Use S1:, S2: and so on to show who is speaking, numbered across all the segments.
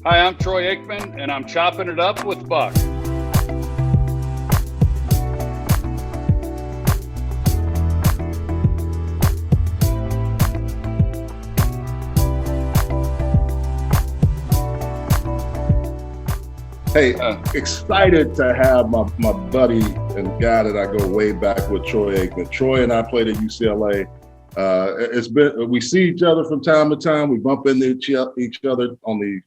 S1: Hi, I'm Troy Aikman, and I'm chopping it up with Buck.
S2: Hey, excited to have my buddy and guy that I go way back with, Troy Aikman. Troy and I played at UCLA. We see each other from time to time. We bump into each other on the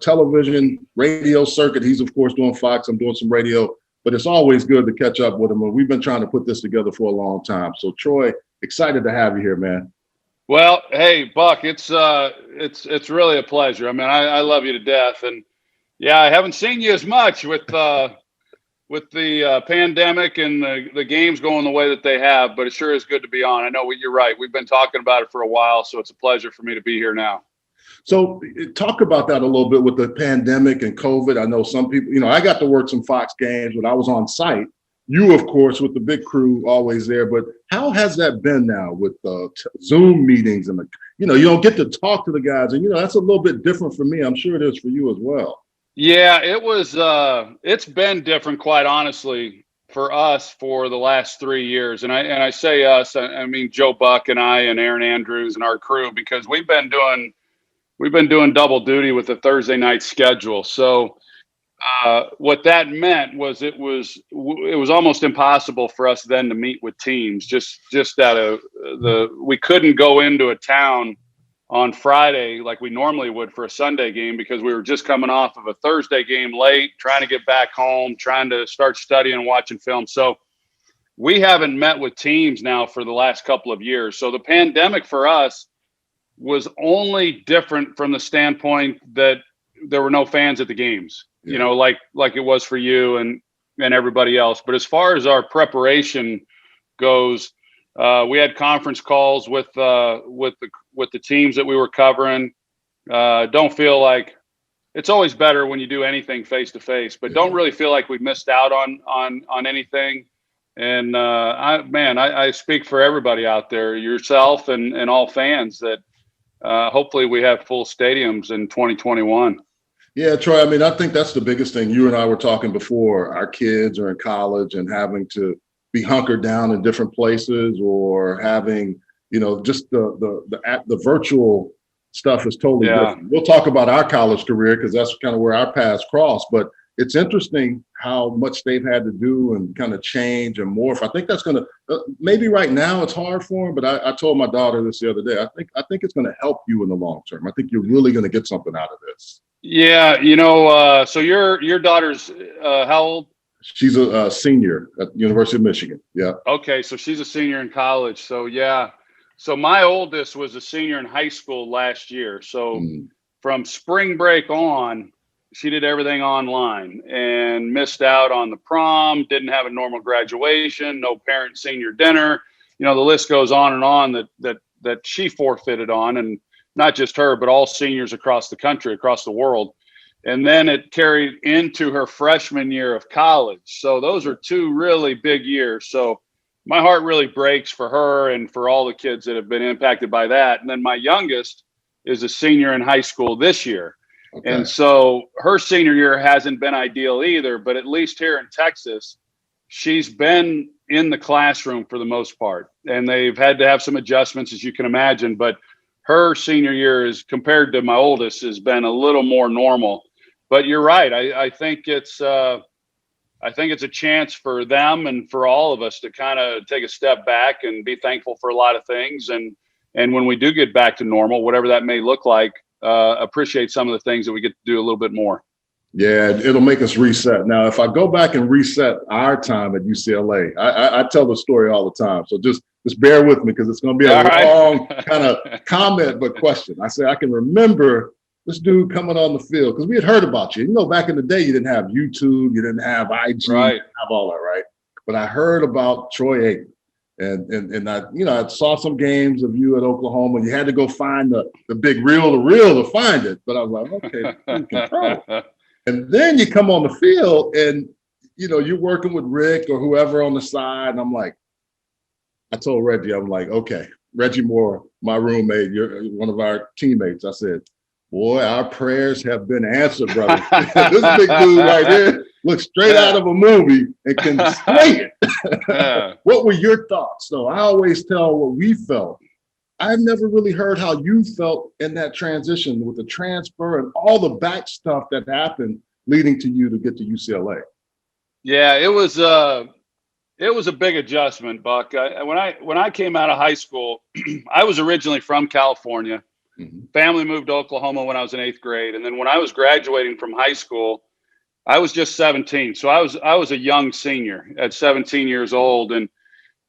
S2: television, radio circuit. He's of course doing Fox. I'm doing some radio, but it's always good to catch up with him. And we've been trying to put this together for a long time. So Troy, excited to have you here, man.
S1: Well, hey, Buck, it's really a pleasure. I mean, I love you to death, and yeah, I haven't seen you as much with the pandemic and the games going the way that they have, but it sure is good to be on. I know you're right. We've been talking about it for a while, so it's a pleasure for me to be here now.
S2: So talk about that a little bit with the pandemic and COVID. I know some people, I got to work some Fox games when I was on site. You, of course, with the big crew always there. But how has that been now with Zoom meetings and you don't get to talk to the guys, and that's a little bit different for me. I'm sure it is for you as well.
S1: Yeah, it's been different, quite honestly, for us for the last 3 years. And I say us, I mean Joe Buck and I and Aaron Andrews and our crew, because we've been doing double duty with the Thursday night schedule. So what that meant was it was almost impossible for us then to meet with teams. Just out of we couldn't go into a town on Friday like we normally would for a Sunday game, because we were just coming off of a Thursday game late, trying to get back home, trying to start studying and watching film. So we haven't met with teams now for the last couple of years. So the pandemic for us was only different from the standpoint that there were no fans at the games, like it was for you and everybody else. But as far as our preparation goes, we had conference calls with the teams that we were covering. Don't feel like it's always better when you do anything face to face, but don't really feel like we missed out on anything. And I speak for everybody out there, yourself and all fans, that hopefully we have full stadiums in 2021.
S2: Yeah, Troy, I mean, I think that's the biggest thing. You and I were talking before. Our kids are in college and having to be hunkered down in different places, or having, just the virtual stuff is totally different. We'll talk about our college career because that's kind of where our paths cross. But it's interesting how much they've had to do and kind of change and morph. I think that's going to maybe right now it's hard for them, but I told my daughter this the other day. I think it's going to help you in the long term. I think you're really going to get something out of this.
S1: Yeah, so your daughter's how old?
S2: She's a senior at the University of Michigan. Yeah.
S1: Okay, so she's a senior in college. So yeah. So my oldest was a senior in high school last year. So from spring break on, she did everything online and missed out on the prom, didn't have a normal graduation, no parent senior dinner. The list goes on that she forfeited on, and not just her, but all seniors across the country, across the world. And then it carried into her freshman year of college. So those are two really big years. So my heart really breaks for her and for all the kids that have been impacted by that. And then my youngest is a senior in high school this year. Okay. And so her senior year hasn't been ideal either, but at least here in Texas, she's been in the classroom for the most part. And they've had to have some adjustments, as you can imagine. But her senior year, is compared to my oldest, has been a little more normal. But you're right. I think it's a chance for them and for all of us to kind of take a step back and be thankful for a lot of things. And when we do get back to normal, whatever that may look like, appreciate some of the things that we get to do a little bit more.
S2: Yeah, it'll make us reset. Now, if I go back and reset our time at UCLA, I tell the story all the time. So just bear with me, because it's going to be a long kind of comment, but question. I say I can remember this dude coming on the field because we had heard about you. Back in the day, you didn't have YouTube, you didn't have IG, you didn't have all that, right? But I heard about Troy Aikman. And I saw some games of you at Oklahoma. You had to go find the big reel to find it. But I was like, okay, control. And then you come on the field and, you're working with Rick or whoever on the side. And I'm like, I told Reggie, I'm like, okay, Reggie Moore, my roommate, you're one of our teammates. I said, Boy, our prayers have been answered, brother. This big dude right here looks straight out of a movie and can sling it. What were your thoughts, though? I always tell what we felt. I've never really heard how you felt in that transition with the transfer and all the back stuff that happened leading to you to get to UCLA.
S1: Yeah, it was a big adjustment, Buck. When I came out of high school, I was originally from California. Mm-hmm. Family moved to Oklahoma when I was in 8th grade, and then when I was graduating from high school, I was just 17. So I was a young senior at 17 years old, and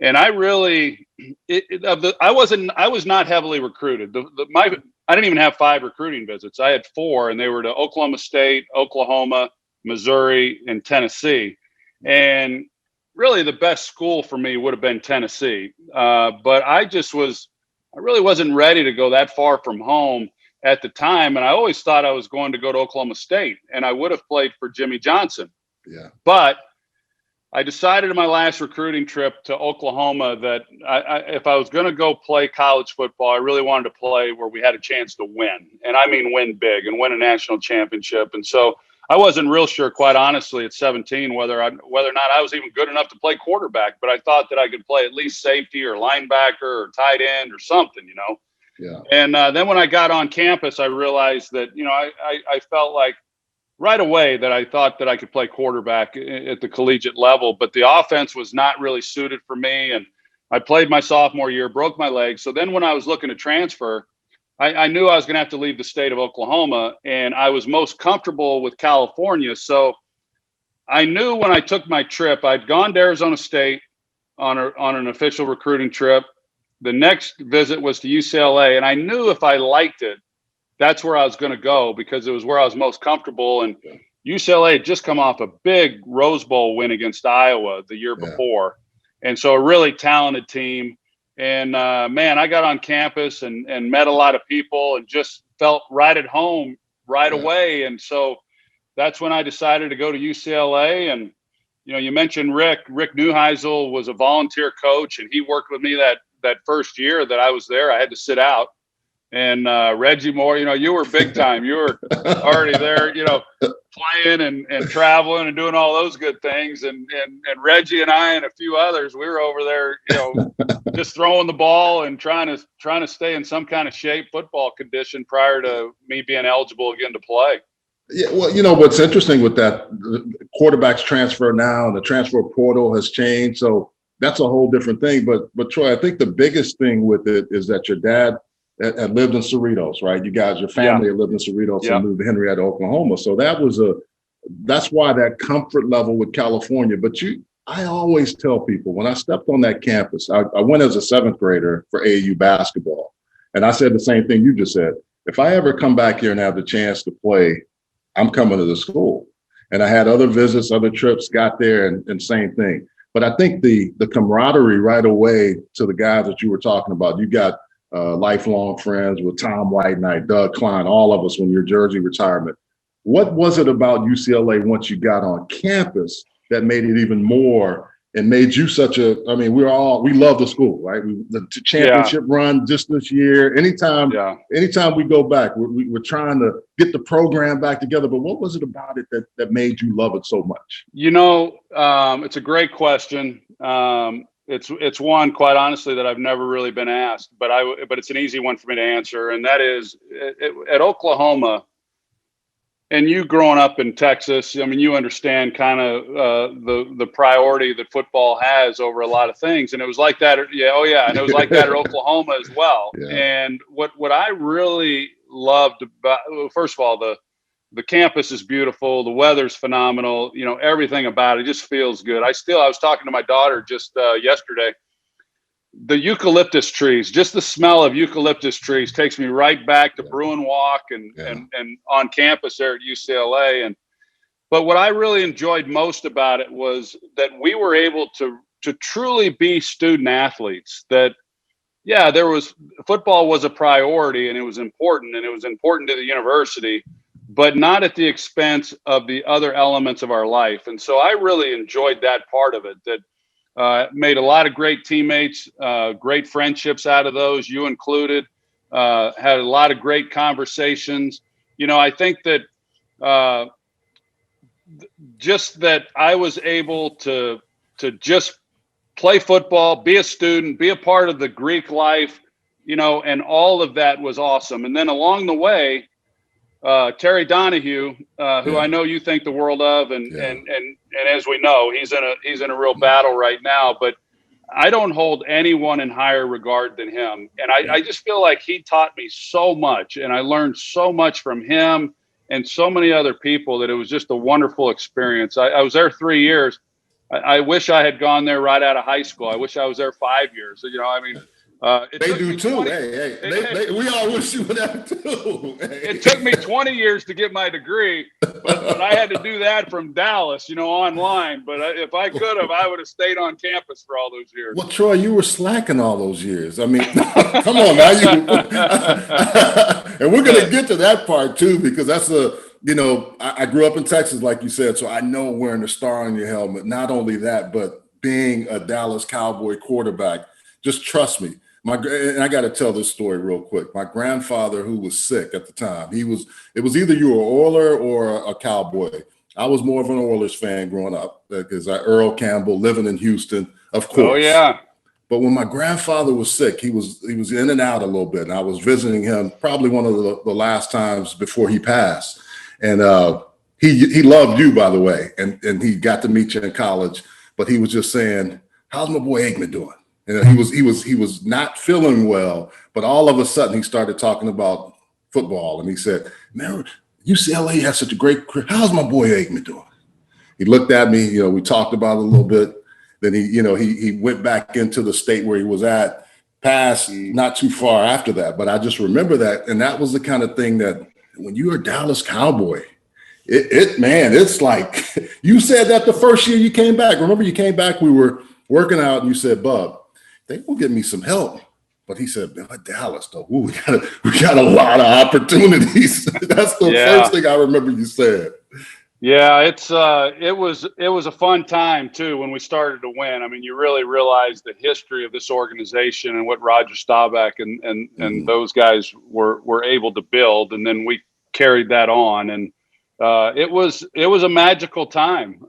S1: I really I was not heavily recruited. I didn't even have 5 recruiting visits. I had 4, and they were to Oklahoma State, Oklahoma, Missouri, and Tennessee. And really, the best school for me would have been Tennessee. But I really wasn't ready to go that far from home at the time. And I always thought I was going to go to Oklahoma State, and I would have played for Jimmy Johnson.
S2: Yeah.
S1: But I decided in my last recruiting trip to Oklahoma that if I was going to go play college football, I really wanted to play where we had a chance to win. And I mean win big and win a national championship. And so I wasn't real sure, quite honestly, at 17, whether or not I was even good enough to play quarterback. But I thought that I could play at least safety or linebacker or tight end or something, you know.
S2: Yeah.
S1: And then when I got on campus, I realized that, you know, I felt like right away that I thought that I could play quarterback at the collegiate level, but the offense was not really suited for me. And I played my sophomore year, broke my leg. So then when I was looking to transfer, I knew I was going to have to leave the state of Oklahoma, and I was most comfortable with California. So I knew when I took my trip, I'd gone to Arizona State on an official recruiting trip. The next visit was to UCLA, and I knew if I liked it, that's where I was going to go because it was where I was most comfortable. And UCLA had just come off a big Rose Bowl win against Iowa the year before. And so a really talented team. And man, I got on campus and met a lot of people and just felt right at home right away. And so that's when I decided to go to UCLA. And, you know, you mentioned Rick Neuheisel was a volunteer coach, and he worked with me that first year that I was there. I had to sit out. And Reggie Moore, you know, you were big time. You were already there, you know, playing and traveling and doing all those good things. And Reggie and I and a few others, we were over there, you know, just throwing the ball and trying to stay in some kind of shape, football condition prior to me being eligible again to play.
S2: Yeah, well, you know, what's interesting with that, quarterbacks transfer now, and the transfer portal has changed. So that's a whole different thing. But Troy, I think the biggest thing with it is that your dad had lived in Cerritos, right? You guys, your family had lived in Cerritos and moved to Henrietta, Oklahoma. So that's why that comfort level with California. But I always tell people when I stepped on that campus, I went as a 7th grader for AAU basketball. And I said the same thing you just said. If I ever come back here and have the chance to play, I'm coming to the school. And I had other visits, other trips, got there and same thing. But I think the camaraderie right away to the guys that you were talking about, you got lifelong friends with Tom White, Doug Klein, all of us when your jersey retirement. What was it about UCLA once you got on campus that made it even more and made you we love the school, right? The championship run just this year. Anytime we go back, we're trying to get the program back together. But what was it about it that made you love it so much?
S1: You know, it's a great question. It's one, quite honestly, that I've never really been asked, but it's an easy one for me to answer. And that is at Oklahoma, and you growing up in Texas, I mean, you understand kind of the priority that football has over a lot of things. And it was like that. And it was like that at Oklahoma as well. Yeah. And what I really loved about, first of all, the campus is beautiful. The weather's phenomenal. You know, everything about it just feels good. I was talking to my daughter just yesterday. The eucalyptus trees, just the smell of eucalyptus trees takes me right back to Bruin Walk and on campus there at UCLA. But what I really enjoyed most about it was that we were able to truly be student athletes. That football was a priority and it was important to the university, but not at the expense of the other elements of our life. And so I really enjoyed that part of it, that made a lot of great teammates, great friendships out of those, you included, had a lot of great conversations. I think that just that I was able to just play football, be a student, be a part of the Greek life, and all of that was awesome. And then along the way, Terry Donahue, who I know you think the world of, and as we know, he's in a real battle right now. But I don't hold anyone in higher regard than him, and I just feel like he taught me so much, and I learned so much from him and so many other people that it was just a wonderful experience. I was there 3 years. I wish I had gone there right out of high school. I wish I was there 5 years.
S2: They do too. We all wish you would have too.
S1: It took me 20 years to get my degree, but I had to do that from Dallas, online. But if I could have, I would have stayed on campus for all those years.
S2: Well, Troy, you were slacking all those years. I mean, come on now. And we're going to get to that part too, because that's I grew up in Texas, like you said, so I know wearing the star on your helmet. Not only that, but being a Dallas Cowboy quarterback, just trust me. And I got to tell this story real quick. My grandfather, who was sick at the time, it was either you were an Oiler or a Cowboy. I was more of an Oilers fan growing up because Earl Campbell, living in Houston, of course.
S1: Oh yeah.
S2: But when my grandfather was sick, he was in and out a little bit, and I was visiting him probably one of the last times before he passed. And he loved you, by the way, and he got to meet you in college. But he was just saying, "How's my boy Aikman doing?" And he was not feeling well, but all of a sudden he started talking about football, and he said, "Man, UCLA has such a great career. How's my boy Aikman doing?" He looked at me. We talked about it a little bit. Then he went back into the state where he was at, passed not too far after that. But I just remember that, and that was the kind of thing that when you're a Dallas Cowboy, it's like you said that the first year you came back. Remember, you came back. We were working out, and you said, "Bub, they will get me some help." But he said, "Dallas, though, ooh, we got a lot of opportunities." That's the first thing I remember you said.
S1: Yeah, it was a fun time too when we started to win. I mean, you really realize the history of this organization and what Roger Staubach and those guys were able to build, and then we carried that on, and it was a magical time.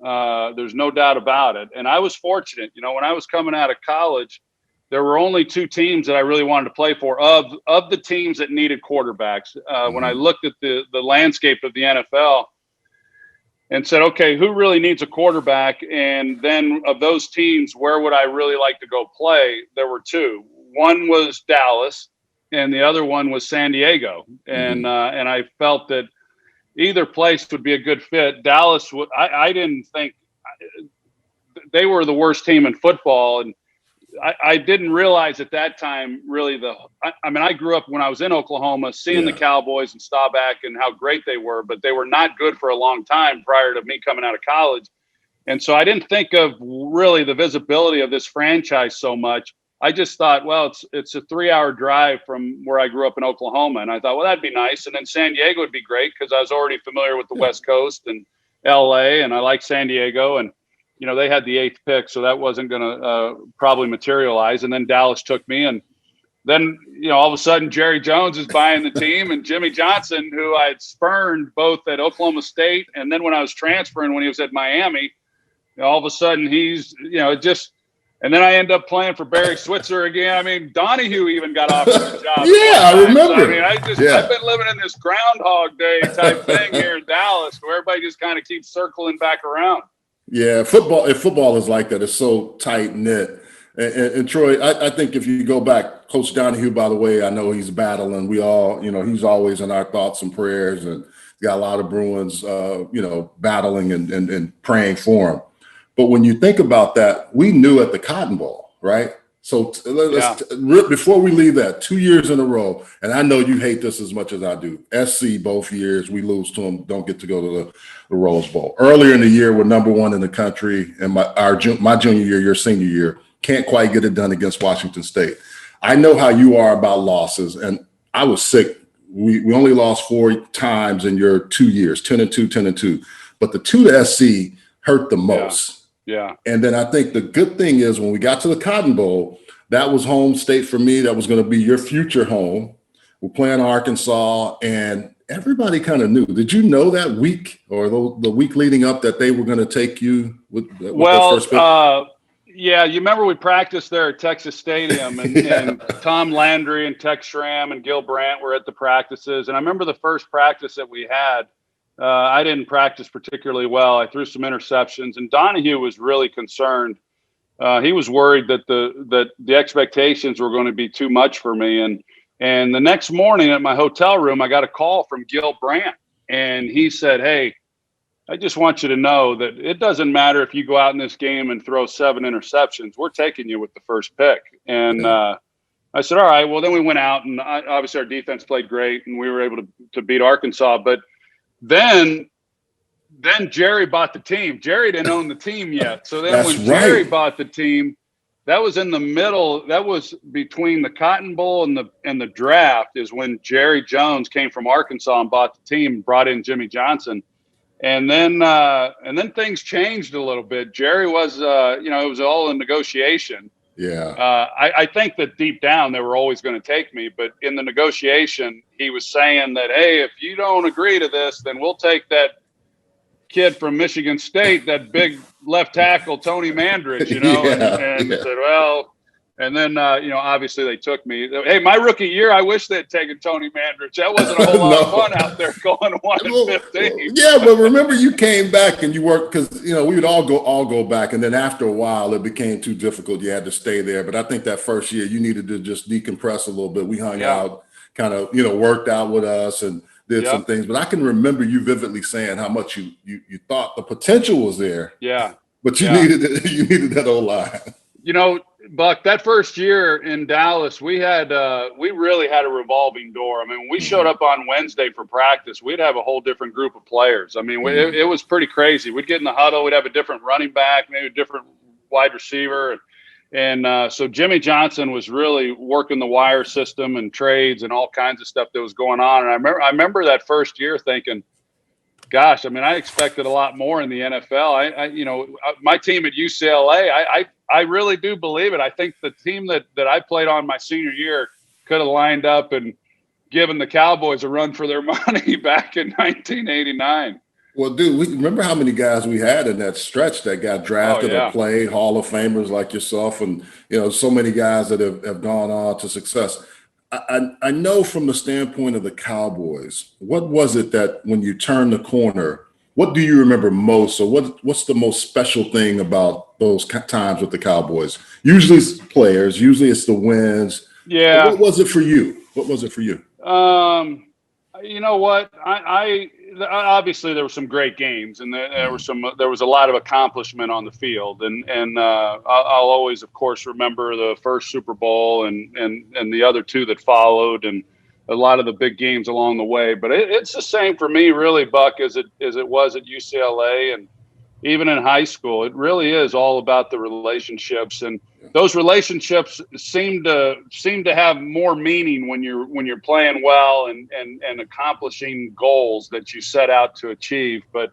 S1: There's no doubt about it. And I was fortunate, when I was coming out of college, there were only 2 teams that I really wanted to play for of the teams that needed quarterbacks. When I looked at the landscape of the NFL and said, okay, who really needs a quarterback? And then of those teams, where would I really like to go play? There were 2. One was Dallas, and the other one was San Diego. And I felt that either place would be a good fit. Dallas, I didn't think they were the worst team in football, and I didn't realize at that time really I grew up when I was in Oklahoma seeing the Cowboys and Staubach and how great they were, but they were not good for a long time prior to me coming out of college. And so I didn't think of really the visibility of this franchise so much. I just thought, well, it's a 3-hour drive from where I grew up in Oklahoma. And I thought, well, that'd be nice. And then San Diego would be great because I was already familiar with the West Coast and LA, and I like San Diego. And they had the 8th pick, so that wasn't going to probably materialize. And then Dallas took me, and then all of a sudden Jerry Jones is buying the team, and Jimmy Johnson, who I had spurned both at Oklahoma State and then when I was transferring when he was at Miami, all of a sudden he's and then I end up playing for Barry Switzer again. I mean, Donahue even got offered the job.
S2: Yeah, I remember.
S1: So, I've been living in this Groundhog Day type thing here in Dallas, where everybody just kind of keeps circling back around.
S2: Yeah, football is like that. It's so tight knit. And Troy, I think if you go back, Coach Donahue, by the way, I know he's battling. We all, he's always in our thoughts and prayers, and got a lot of Bruins, battling and praying for him. But when you think about that, we knew at the Cotton Bowl, right? So before we leave that, 2 years in a row, and I know you hate this as much as I do. SC both years, we lose to them, don't get to go to the Rose Bowl. Earlier in the year, we're number 1 in the country, and my junior year, your senior year, can't quite get it done against Washington State. I know how you are about losses, and I was sick. We only lost 4 times in your 2 years, 10-2, 10-2. But the 2 to SC hurt the most.
S1: Yeah.
S2: And then I think the good thing is when we got to the Cotton Bowl, that was home state for me. That was going to be your future home. We're playing Arkansas, and everybody kind of knew. Did you know that week or the week leading up that they were going to take you with their first pick?
S1: Yeah, you remember we practiced there at Texas Stadium, and,
S2: Yeah.
S1: and Tom Landry and Tex Schramm and Gil Brandt were at the practices. And I remember the first practice that we had, I didn't practice particularly well. I threw some interceptions, and Donahue was really concerned. He was worried that the expectations were going to be too much for me. And the next morning at my hotel room, I got a call from Gil Brandt, and he said, "Hey, I just want you to know that it doesn't matter if you go out in this game and throw 7 interceptions. We're taking you with the first pick." And I said, "All right." Well, then we went out, and obviously our defense played great, and we were able to beat Arkansas. But then Jerry bought the team. Jerry didn't own the team yet. So then when Jerry bought the team, that was in the middle. That was between the Cotton Bowl and the draft is when Jerry Jones came from Arkansas and bought the team and brought in Jimmy Johnson. And then things changed a little bit. Jerry was, it was all in negotiation.
S2: Yeah.
S1: I think that deep down they were always going to take me, but in the negotiation, he was saying that, "Hey, if you don't agree to this, then we'll take that kid from Michigan State, that big left tackle, Tony Mandridge," and said, "Well," and then, obviously they took me. Hey, my rookie year, I wish they'd taken Tony Mandridge. That wasn't a whole lot of fun out there going 1-15.
S2: Yeah, but remember you came back and you worked because, we would all go back. And then after a while, it became too difficult. You had to stay there. But I think that first year you needed to just decompress a little bit. We hung out, kind of, worked out with us and did some things. But I can remember you vividly saying how much you thought the potential was there.
S1: Yeah.
S2: But you needed that O-line.
S1: Buck, that first year in Dallas, we really had a revolving door. I mean, when we showed up on Wednesday for practice, we'd have a whole different group of players. I mean, it was pretty crazy. We'd get in the huddle, we'd have a different running back, maybe a different wide receiver. And so Jimmy Johnson was really working the wire system and trades and all kinds of stuff that was going on. And I remember that first year thinking, gosh, I mean, I expected a lot more in the NFL. My team at UCLA, I really do believe it. I think the team that I played on my senior year could have lined up and given the Cowboys a run for their money back in 1989.
S2: Well, dude, remember how many guys we had in that stretch that got drafted or played, Hall of Famers like yourself, and so many guys that have gone on to success. I know from the standpoint of the Cowboys, what was it that when you turned the corner, what do you remember most, or what's the most special thing about those times with the Cowboys? Usually it's players, usually it's the wins.
S1: Yeah.
S2: But what was it for you?
S1: You know what? I obviously there were some great games, and there was a lot of accomplishment on the field, and I'll always, of course, remember the first Super Bowl and the other two that followed, and a lot of the big games along the way. But it's the same for me, really, Buck, as it was at UCLA and even in high school. It really is all about the relationships, and those relationships seem to have more meaning when you're playing well and accomplishing goals that you set out to achieve. But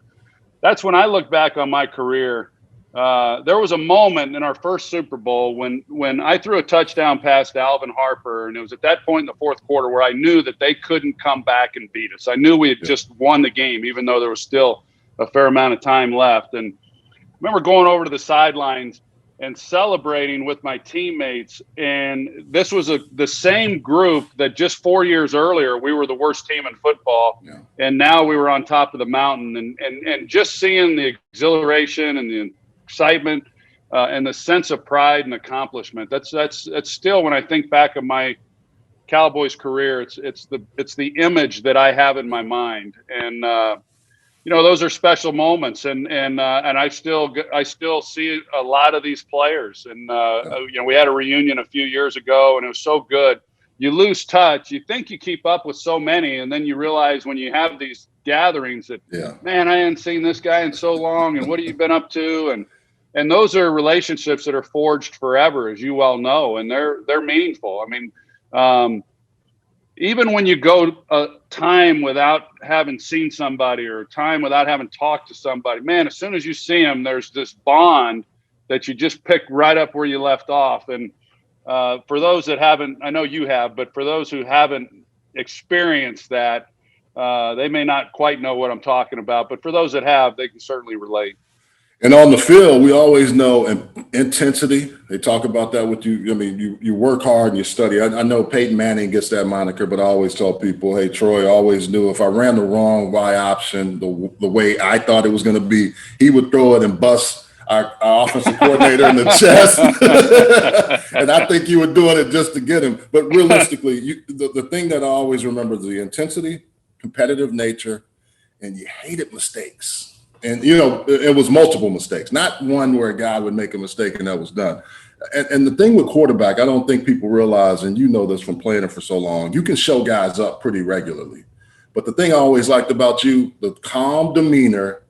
S1: that's when I look back on my career. There was a moment in our first Super Bowl when I threw a touchdown pass to Alvin Harper, and it was at that point in the fourth quarter where I knew that they couldn't come back and beat us. I knew we had just won the game, even though there was still a fair amount of time left. And I remember going over to the sidelines and celebrating with my teammates. And this was the same group that just 4 years earlier, we were the worst team in football. Yeah. And now we were on top of the mountain, and just seeing the exhilaration and the excitement and the sense of pride and accomplishment. That's still, when I think back of my Cowboys career, it's the image that I have in my mind. And, those are special moments, and I still see a lot of these players, and we had a reunion a few years ago, and it was so good. You lose touch. You think you keep up with so many, and then you realize when you have these gatherings that, man, I hadn't seen this guy in so long, and what have you been up to? And those are relationships that are forged forever, as you well know, and they're meaningful. I mean, even when you go a time without having seen somebody, or a time without having talked to somebody, man, as soon as you see them, there's this bond that you just pick right up where you left off. And for those that haven't, I know you have, but for those who haven't experienced that, they may not quite know what I'm talking about. But for those that have, they can certainly relate.
S2: And on the field, we always know intensity. They talk about that with you. I mean, you work hard and you study. I know Peyton Manning gets that moniker, but I always tell people, hey, Troy always knew if I ran the wrong Y option, the way I thought it was going to be, he would throw it and bust our offensive coordinator in the chest. And I think you were doing it just to get him. But realistically, the thing that I always remember is the intensity, competitive nature, and you hated mistakes. And, it was multiple mistakes, not one where a guy would make a mistake and that was done. And the thing with quarterback, I don't think people realize, and you know this from playing it for so long, you can show guys up pretty regularly. But the thing I always liked about you, the calm demeanor,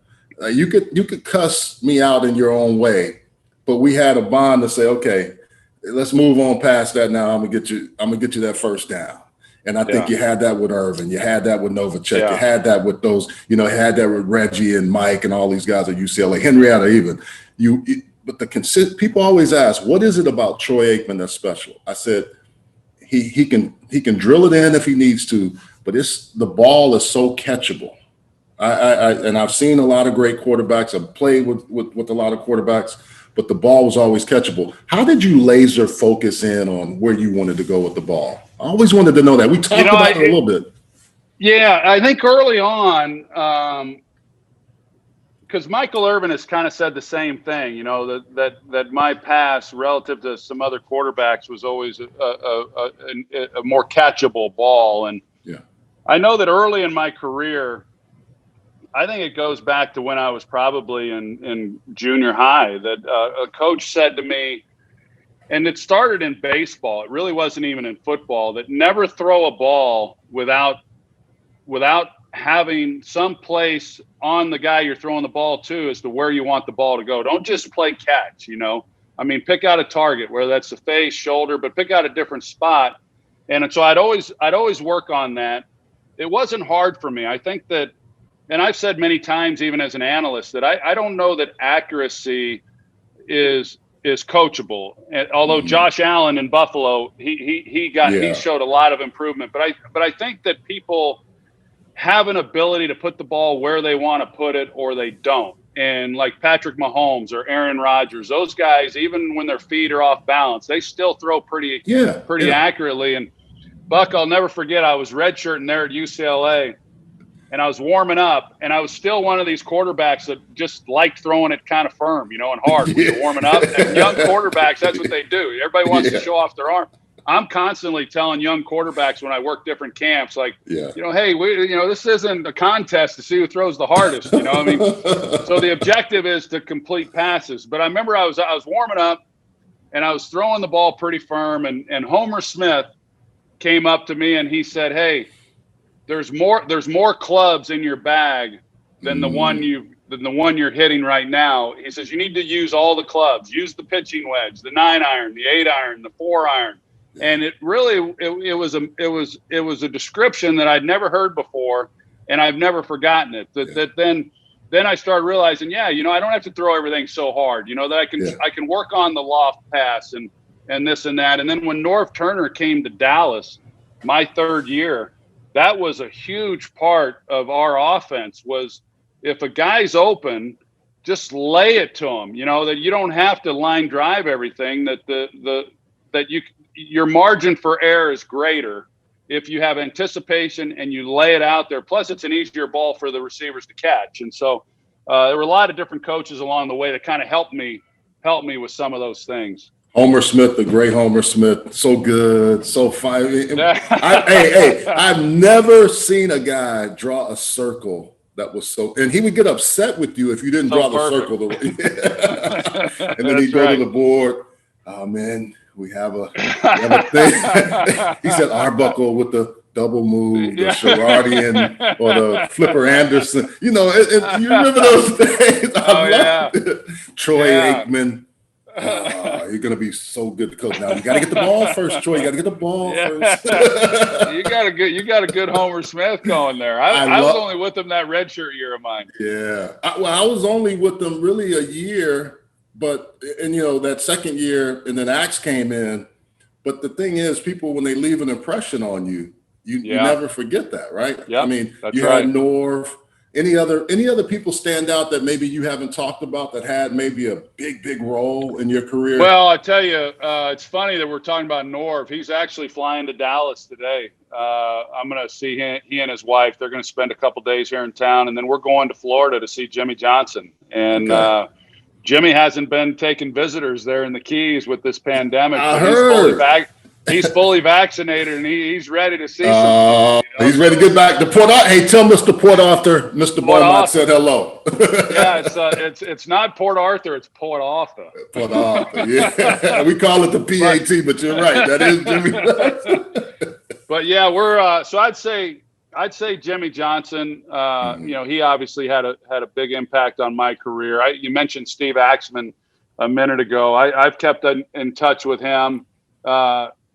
S2: you could cuss me out in your own way, but we had a bond to say, okay, let's move on past that now. I'm gonna get you that first down. And I think you had that with Irvin. You had that with Novacek. You had that with those, had that with Reggie and Mike and all these guys at UCLA, Henrietta even. But people always ask, what is it about Troy Aikman that's special? I said, he can drill it in if he needs to, but the ball is so catchable. And I've seen a lot of great quarterbacks. I've played with a lot of quarterbacks, but the ball was always catchable. How did you laser focus in on where you wanted to go with the ball? I always wanted to know that. We talked about it a little bit.
S1: Yeah, I think early on, because Michael Irvin has kind of said the same thing, that my pass relative to some other quarterbacks was always a more catchable ball. And I know that early in my career, I think it goes back to when I was probably in junior high, that a coach said to me, and it started in baseball, it really wasn't even in football, that never throw a ball without having some place on the guy you're throwing the ball to as to where you want the ball to go. Don't just play catch, I mean, pick out a target, whether that's the face, shoulder, but pick out a different spot. And so I'd always work on that. It wasn't hard for me. I think that, and I've said many times, even as an analyst, that I don't know that accuracy is coachable. And although Josh Allen in Buffalo, he showed a lot of improvement. But I think that people have an ability to put the ball where they want to put it or they don't. And like Patrick Mahomes or Aaron Rodgers, those guys, even when their feet are off balance, they still throw pretty accurately. And Buck, I'll never forget, I was redshirting there at UCLA. And I was warming up, and I was still one of these quarterbacks that just liked throwing it kind of firm, and hard when you're warming up. And young quarterbacks, that's what they do. Everybody wants to show off their arm. I'm constantly telling young quarterbacks when I work different camps, like, hey, this isn't a contest to see who throws the hardest. So the objective is to complete passes. But I remember I was warming up, and I was throwing the ball pretty firm, and Homer Smith came up to me and he said, hey, there's more clubs in your bag than the one you're hitting right now. He says you need to use all the clubs. Use the pitching wedge, the 9-iron, the 8-iron, the 4-iron. And it really it was a description that I'd never heard before, and I've never forgotten it. That then I started realizing, I don't have to throw everything so hard. That I can work on the loft pass and this and that. And then when Norv Turner came to Dallas, my third year, that was a huge part of our offense. Was if a guy's open, just lay it to him. That you don't have to line drive everything. That your margin for error is greater if you have anticipation and you lay it out there. Plus, it's an easier ball for the receivers to catch. And so there were a lot of different coaches along the way that kind of helped me with some of those things.
S2: Homer Smith, the great Homer Smith, so good, so fine. I've never seen a guy draw a circle that was so, and he would get upset with you if you didn't draw the circle. And then he'd go to the board. Oh man, we have a thing. He said Arbuckle with the double move, the Sherrardian or the Flipper Anderson. You remember those days? I loved it. Troy Aikman. You're going to be so good to coach now. You got to get the ball first, Troy. You got to get the ball first.
S1: you got a good Homer Smith going there. I was only with him that redshirt year of mine.
S2: Yeah. I was only with them really a year, but that second year, and then Axe came in. But the thing is, people, when they leave an impression on you, You never forget that, right?
S1: Yeah,
S2: I mean,
S1: that's
S2: you
S1: right.
S2: had Norv. Any other people stand out that maybe you haven't talked about that had maybe a big role in your career?
S1: Well, I tell you, it's funny that we're talking about Norv. He's actually flying to Dallas today. I'm going to see he and his wife. They're going to spend a couple days here in town, and then we're going to Florida to see Jimmy Johnson. And Jimmy hasn't been taking visitors there in the Keys with this pandemic.
S2: I
S1: but
S2: heard.
S1: He's fully vaccinated, and he's ready to see some.
S2: He's ready to get back to Port Arthur. Hey, tell Mr. Port Arthur, Mr. Beaumont said hello.
S1: Yeah, it's not Port Arthur, it's Port Arthur.
S2: Port Arthur, yeah. We call it the PAT, but you're right. That is Jimmy.
S1: But yeah, we're so I'd say Jimmy Johnson. He obviously had a big impact on my career. You mentioned Steve Aikman a minute ago. I've kept in touch with him.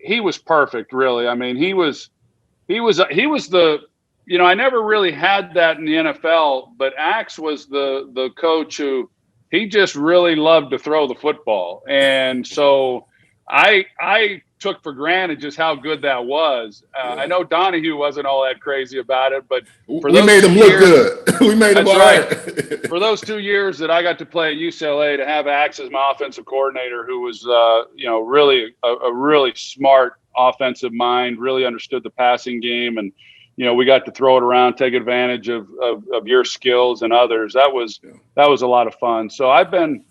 S1: He was perfect, really. I mean, he was the, I never really had that in the NFL, but Axe was the coach who he just really loved to throw the football. And so I took for granted just how good that was. I know Donahue wasn't all that crazy about it, but
S2: we made him look good. We made him all right.
S1: For those 2 years that I got to play at UCLA, to have Axe as my offensive coordinator, who was, really a really smart offensive mind, really understood the passing game, and we got to throw it around, take advantage of your skills and others. That was a lot of fun. So I've been.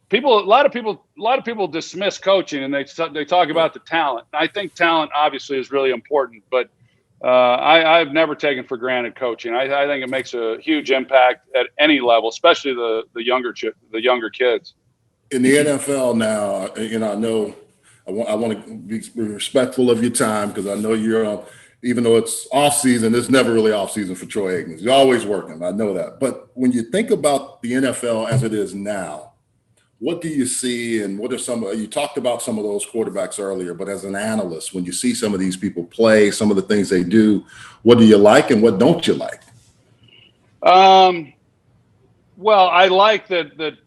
S1: A lot of people dismiss coaching, and they talk about the talent. I think talent obviously is really important, but I've never taken for granted coaching. I think it makes a huge impact at any level, especially the younger kids.
S2: In the NFL now, I know I want to be respectful of your time, because I know you're on. Even though it's off season, it's never really off season for Troy Aikman. He's always working. I know that. But when you think about the NFL as it is now, what do you see, and what are you talked about some of those quarterbacks earlier, but as an analyst, when you see some of these people play, some of the things they do, what do you like and what don't you like?
S1: Well, I like that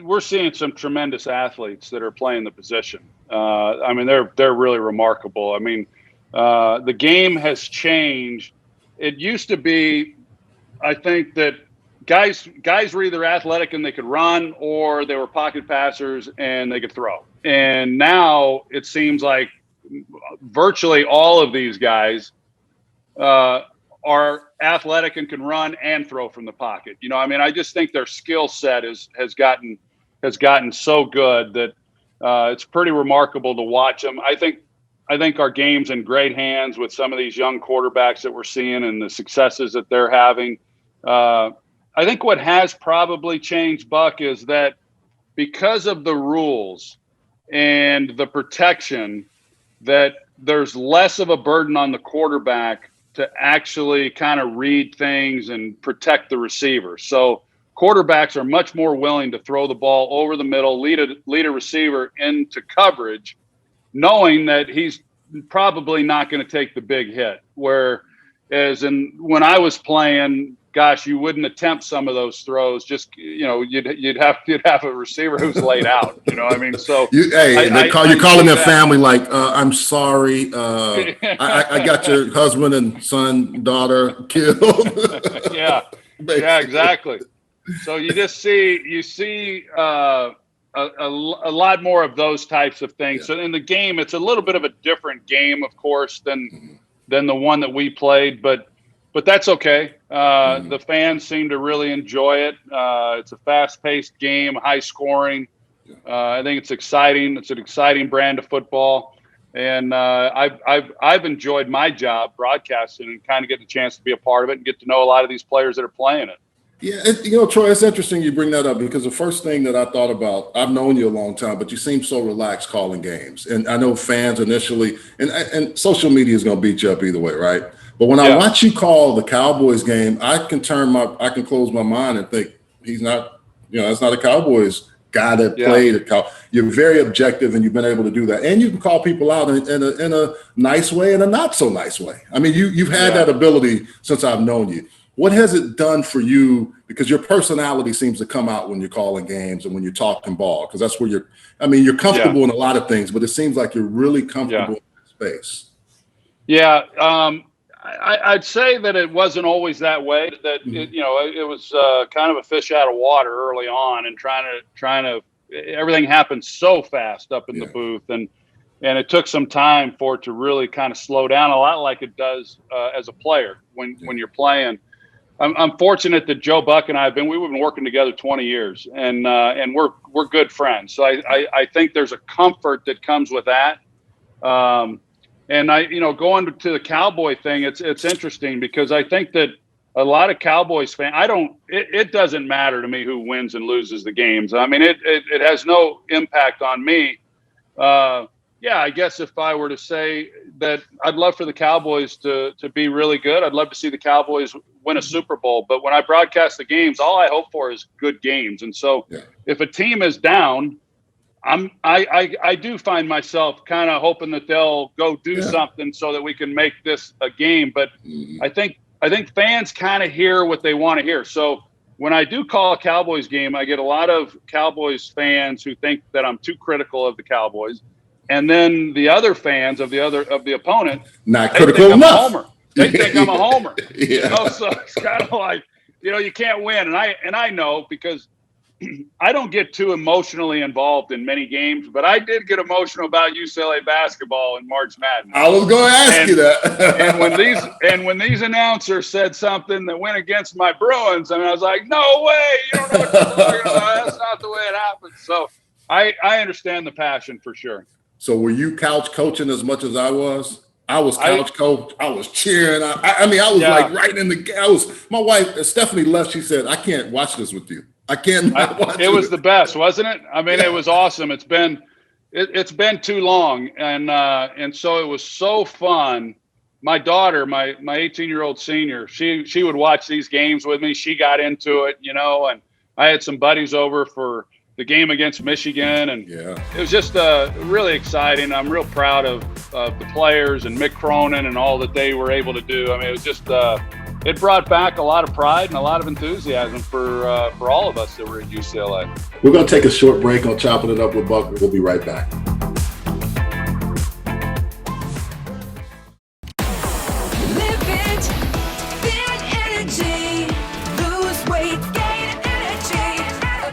S1: we're seeing some tremendous athletes that are playing the position. They're really remarkable. I mean, the game has changed. It used to be, I think, that guys were either athletic and they could run, or they were pocket passers and they could throw. And now it seems like virtually all of these guys are athletic and can run and throw from the pocket. I just think their skill set has gotten so good that it's pretty remarkable to watch them. I think our game's in great hands with some of these young quarterbacks that we're seeing and the successes that they're having. I think what has probably changed, Buck, is that because of the rules and the protection, that there's less of a burden on the quarterback to actually kind of read things and protect the receiver. So quarterbacks are much more willing to throw the ball over the middle, lead a receiver into coverage, knowing that he's probably not going to take the big hit. Whereas when I was playing, gosh, you wouldn't attempt some of those throws. Just you'd have a receiver who's laid out. So
S2: you're calling their family like, I'm sorry, I got your husband and son, daughter killed.
S1: Yeah, exactly. So you see a lot more of those types of things. Yeah. So in the game, it's a little bit of a different game, of course, than the one that we played, but that's okay. The fans seem to really enjoy it. It's a fast-paced game, high scoring. I think it's exciting. It's an exciting brand of football, and I've enjoyed my job broadcasting and kind of getting a chance to be a part of it and get to know a lot of these players that are playing it.
S2: Yeah, Troy, it's interesting you bring that up, because the first thing that I thought about, I've known you a long time, but you seem so relaxed calling games. And I know fans initially, and social media is going to beat you up either way, right? But when I watch you call the Cowboys game, I can close my mind and think he's not, that's not a Cowboys guy that played. You're very objective, and you've been able to do that. And you can call people out in a nice way and a not so nice way. I mean, you've had that ability since I've known you. What has it done for you? Because your personality seems to come out when you're calling games and when you're talking ball, because that's where you're comfortable in a lot of things, but it seems like you're really comfortable in that space.
S1: Yeah. I'd say that it wasn't always that way. That it was kind of a fish out of water early on, and trying to everything happened so fast up in the booth, and it took some time for it to really kind of slow down, a lot like it does as a player when you're playing. I'm fortunate that Joe Buck and we've been working together 20 years, and we're good friends. So I think there's a comfort that comes with that. And going to the Cowboy thing, it's interesting because I think that a lot of Cowboys fans, it doesn't matter to me who wins and loses the games. I mean, it has no impact on me. I guess if I were to say that I'd love for the Cowboys to be really good, I'd love to see the Cowboys win a Super Bowl. But when I broadcast the games, all I hope for is good games. And so if a team is down, I do find myself kind of hoping that they'll go do something so that we can make this a game. But I think fans kind of hear what they want to hear. So when I do call a Cowboys game, I get a lot of Cowboys fans who think that I'm too critical of the Cowboys. And then the other fans of the opponent,
S2: not critical enough.
S1: They think I'm a homer. So it's kind of like, you can't win. And I know, because I don't get too emotionally involved in many games, but I did get emotional about UCLA basketball in March Madness.
S2: I was going to ask you that.
S1: and when these announcers said something that went against my Bruins, I was like, no way, you don't know what you're talking about. That's not the way it happened. So I understand the passion for sure.
S2: So were you couch coaching as much as I was? I was couch coach. I was cheering. I was like right in the. My wife Stephanie left. She said, "I can't watch this with you. I can't watch it."
S1: It was the best, wasn't it? I mean, it was awesome. It's been too long, and so it was so fun. My daughter, my 18-year-old senior, she would watch these games with me. She got into it, and I had some buddies over for the game against Michigan, and it was just really exciting. I'm real proud of the players and Mick Cronin and all that they were able to do. I mean, it was just it brought back a lot of pride and a lot of enthusiasm for all of us that were at UCLA.
S2: We're going to take a short break on Chopping It Up with Buck. We'll be right back.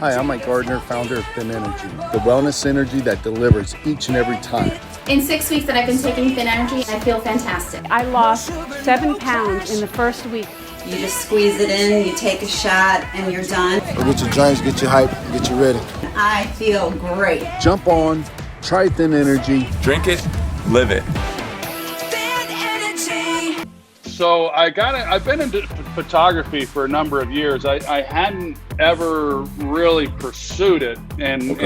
S3: Hi, I'm Mike Gardner, founder of Thin Energy, the wellness energy that delivers each and every time.
S4: In 6 weeks that I've been taking Thin Energy, I feel fantastic.
S5: I lost 7 pounds in the first week.
S6: You just squeeze it in, you take a shot, and you're done.
S3: Get your drinks, get you hype, get you ready.
S6: I feel great.
S3: Jump on, try Thin Energy.
S7: Drink it, live it.
S1: So I've been into photography for a number of years. I hadn't ever really pursued it and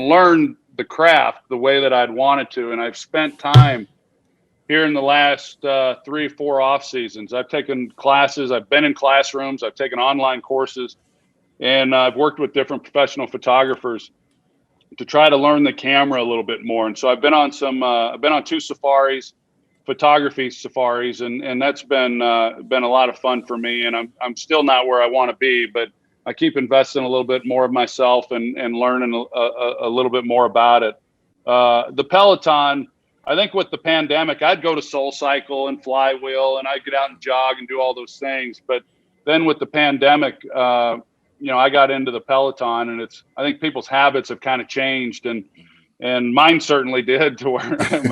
S1: learned the craft the way that I'd wanted to. And I've spent time here in the last 3 or 4 off seasons. I've taken classes, I've been in classrooms, I've taken online courses, and I've worked with different professional photographers to try to learn the camera a little bit more. And so I've been on 2 safaris, photography safaris, and that's been a lot of fun for me. And I'm still not where I want to be, but I keep investing a little bit more of myself and learning a little bit more about it. The Peloton, I think with the pandemic, I'd go to Soul Cycle and Flywheel, and I'd get out and jog and do all those things. But then with the pandemic, I got into the Peloton, and I think people's habits have kind of changed, and mine certainly did, to where I'm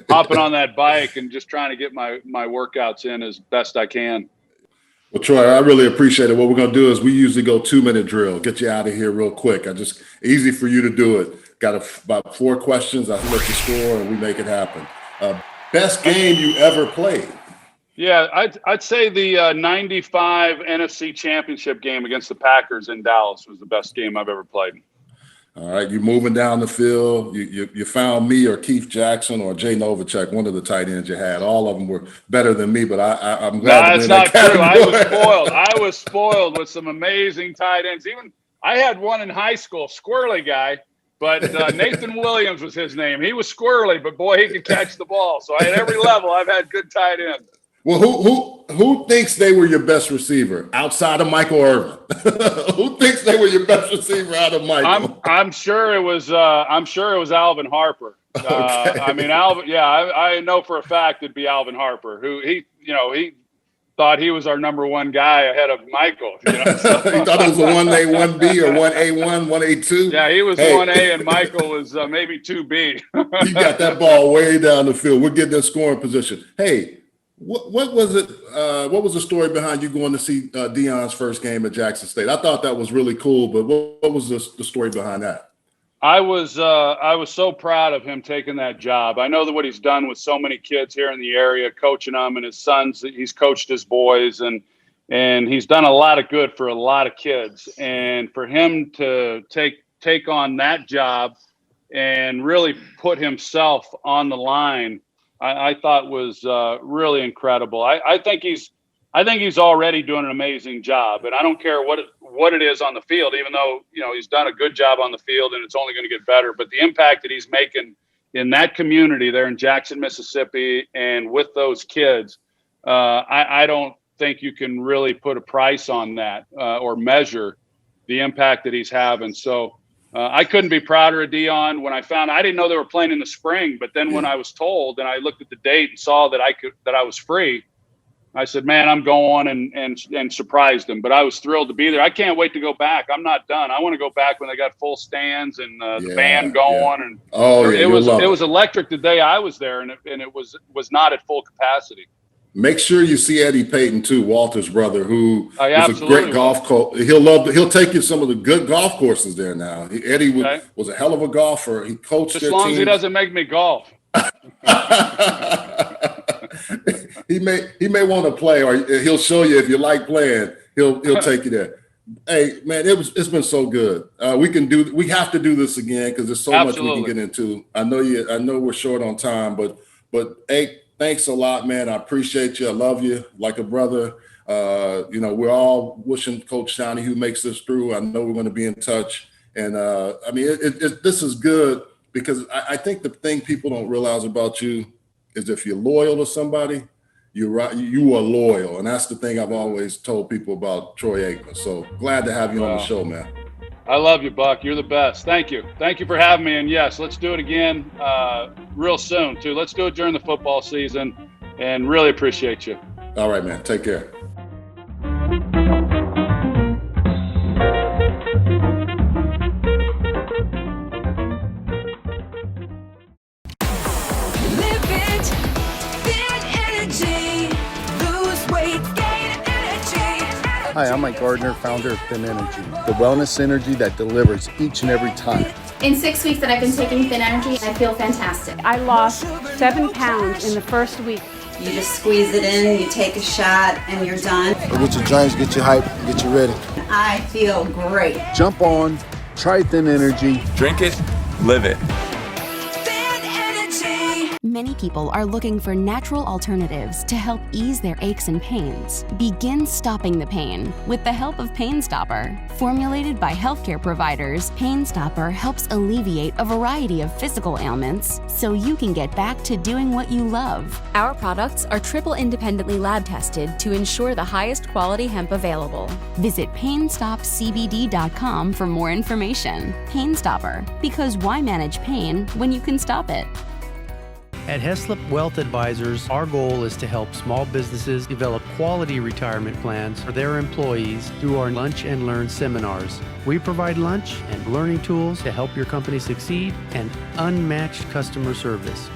S1: hopping on that bike and just trying to get my workouts in as best I can.
S2: Well, Troy, I really appreciate it. What we're going to do is we usually go 2-minute drill, get you out of here real quick. Easy for you to do it. Got about 4 questions. I let you score and we make it happen. Best game you ever played?
S1: Yeah, I'd say the 95 NFC Championship game against the Packers in Dallas was the best game I've ever played.
S2: All right, you're moving down the field. You found me or Keith Jackson or Jay Novacek, one of the tight ends you had. All of them were better than me, but I'm glad.
S1: No, that's not true. I was spoiled with some amazing tight ends. Even I had one in high school, squirrely guy, but Nathan Williams was his name. He was squirrely, but boy, he could catch the ball. So at every level, I've had good tight ends.
S2: Well, who thinks they were your best receiver outside of Michael Irvin? Who thinks they were your best receiver out of Michael?
S1: I'm sure it was Alvin Harper.
S2: Okay.
S1: I mean, Alvin. Yeah, I know for a fact it'd be Alvin Harper, who he thought he was our number one guy ahead of Michael. So.
S2: He thought it was a 1A, 1B, or 1A1, 1A2.
S1: Yeah, he was
S2: Hey.
S1: 1A and Michael was maybe 2B.
S2: He got that ball way down the field. We're getting in scoring position. Hey, what was it? What was the story behind you going to see Deion's first game at Jackson State? I thought that was really cool, but what was the story behind that?
S1: I was so proud of him taking that job. I know that what he's done with so many kids here in the area, coaching them, and his sons. He's coached his boys, and he's done a lot of good for a lot of kids. And for him to take on that job and really put himself on the line, I thought was really incredible. I think he's already doing an amazing job, and I don't care what it is on the field, even though he's done a good job on the field, and it's only going to get better. But the impact that he's making in that community there in Jackson, Mississippi, and with those kids, I don't think you can really put a price on that or measure the impact that he's having. So I couldn't be prouder of Deion. When I found, I didn't know they were playing in the spring, but then when I was told and I looked at the date and saw that I was free, I said, man, I'm going and surprised him. But I was thrilled to be there. I can't wait to go back. I'm not done. I want to go back when they got full stands and the band going.
S2: Yeah.
S1: And it was electric the day I was there, and it was not at full capacity.
S2: Make sure you see Eddie Payton too, Walter's brother, who is a great golf coach. He'll take you to some of the good golf courses there now. Eddie was a hell of a golfer. He coached
S1: just as long as he doesn't make me golf.
S2: He may want to play, or he'll show you if you like playing. He'll take you there. Hey man, it's been so good. We have to do this again because there's so much we can get into. I know we're short on time, but hey, thanks a lot, man. I appreciate you. I love you like a brother. We're all wishing Coach Shani, who makes this through. I know we're going to be in touch, and I mean, this is good because I think the thing people don't realize about you is if you're loyal to somebody, you are loyal. And that's the thing I've always told people about Troy Aikman. So glad to have you on the show, man.
S1: I love you, Buck. You're the best. Thank you. Thank you for having me. And yes, let's do it again real soon too. Let's do it during the football season, and really appreciate you.
S2: All right, man. Take care.
S3: Hi, I'm Mike Gardner, founder of Thin Energy, the wellness energy that delivers each and every time.
S4: In 6 weeks that I've been taking Thin Energy, I feel fantastic.
S5: I lost 7 pounds in the first week.
S6: You just squeeze it in, you take a shot, and you're done.
S3: Get your drinks, get you hype, get you ready.
S6: I feel great.
S3: Jump on, try Thin Energy.
S7: Drink it, live it.
S8: Many people are looking for natural alternatives to help ease their aches and pains. Begin stopping the pain with the help of Pain Stopper. Formulated by healthcare providers, Pain Stopper helps alleviate a variety of physical ailments so you can get back to doing what you love. Our products are triple independently lab tested to ensure the highest quality hemp available. Visit PainStopCBD.com for more information. Pain Stopper, because why manage pain when you can stop it?
S9: At Heslop Wealth Advisors, our goal is to help small businesses develop quality retirement plans for their employees through our Lunch and Learn seminars. We provide lunch and learning tools to help your company succeed and unmatched customer service.